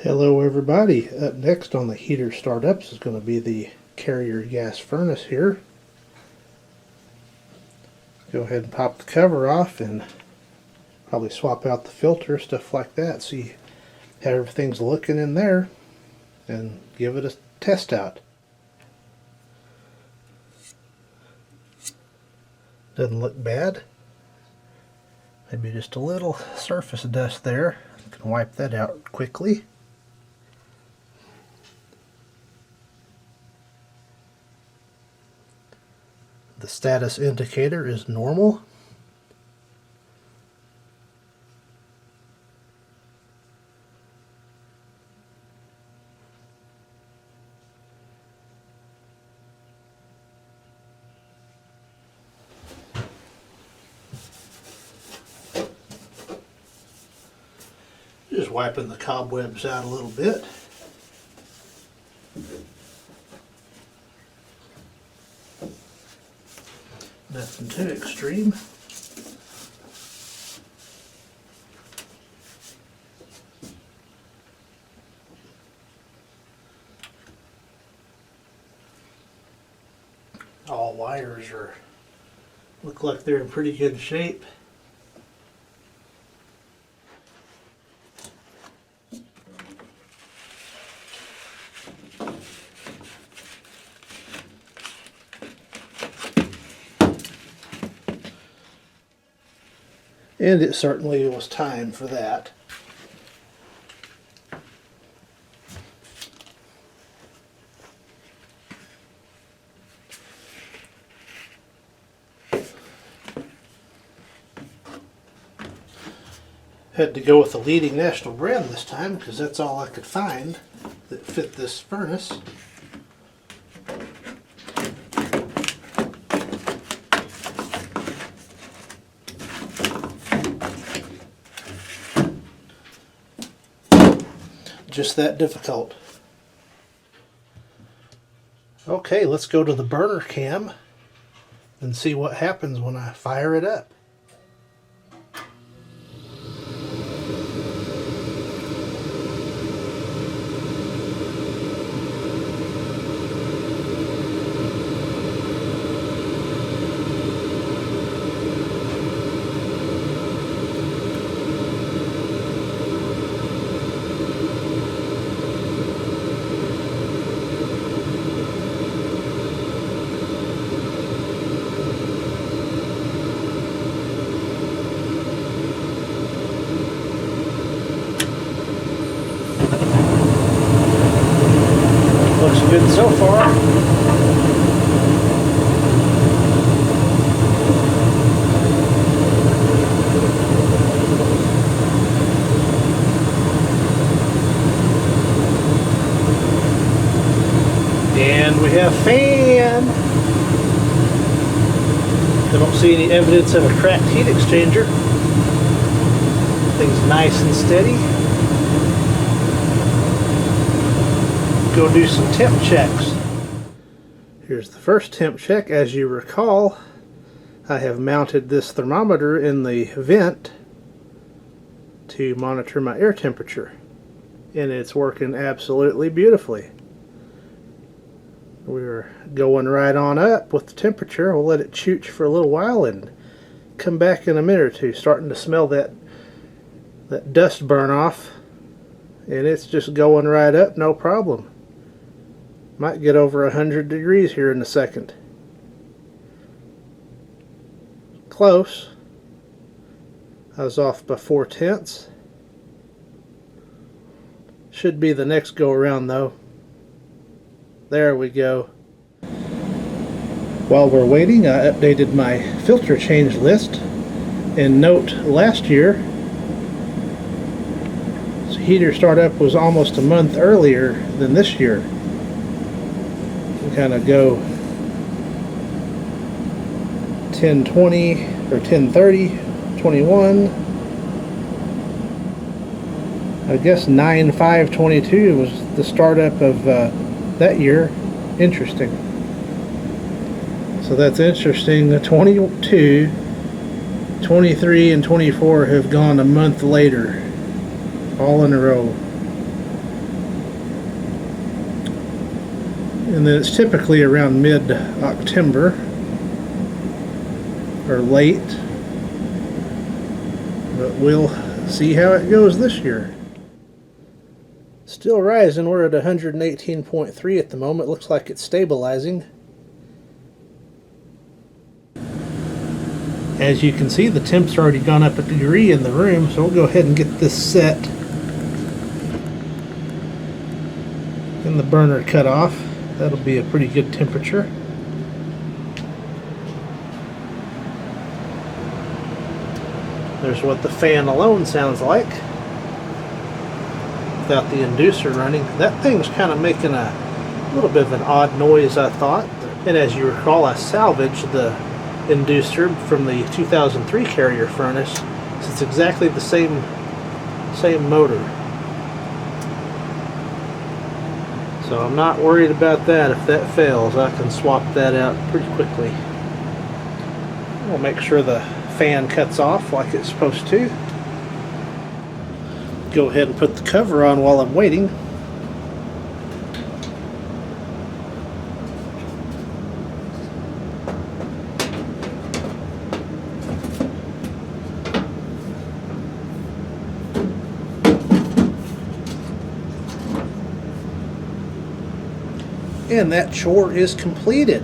Hello everybody. Up next on the heater startups is going to be the carrier gas furnace here. Go ahead and pop the cover off and probably swap out the filter, stuff like that. See how everything's looking in there and give it a test out. Doesn't look bad. Maybe just a little surface dust there. You can wipe that out quickly. The status indicator is normal. Just wiping the cobwebs out a little bit. Nothing too extreme. All wires look like they're in pretty good shape. And it certainly was time for that. Had to go with the leading national brand this time because that's all I could find that fit this furnace. Just that difficult. Okay, let's go to the burner cam and see what happens when I fire it up. Looks good so far. And we have fan. I don't see any evidence of a cracked heat exchanger. Things nice and steady. Go do some temp checks. Here's the first temp check. As you recall, I have mounted this thermometer in the vent to monitor my air temperature, and it's working absolutely beautifully. We're going right on up with the temperature. We'll let it chooch for a little while and come back in a minute or two. Starting to smell that dust burn off, and it's just going right up, no problem. Might get over 100 degrees here in a second. Close. I was off by 4/10. Should be the next go around though. There we go. While we're waiting, I updated my filter change list. And note, last year, heater startup was almost a month earlier than this year. Kind of go 10/20 or 10/30, 21. I guess 9/5/22 was the startup of that year. Interesting. So that's interesting. The 22, 23, and 24 have gone a month later, all in a row. And then it's typically around mid-October or late, but we'll see how it goes this year. Still rising. We're at 118.3 at the moment. Looks like it's stabilizing. As you can see, the temp's already gone up a degree in the room, so we'll go ahead and get this set and the burner cut off. That'll be a pretty good temperature. There's what the fan alone sounds like without the inducer running. That thing's kind of making a little bit of an odd noise, I thought. And as you recall, I salvaged the inducer from the 2003 Carrier furnace. So it's exactly the same motor. So I'm not worried about that. If that fails, I can swap that out pretty quickly. We'll make sure the fan cuts off like it's supposed to. Go ahead and put the cover on while I'm waiting. And that chore is completed.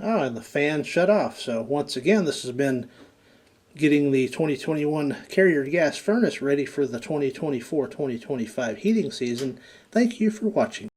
Oh, and the fan shut off. So once again, this has been getting the 2021 Carrier gas furnace ready for the 2024-2025 heating season. Thank you for watching.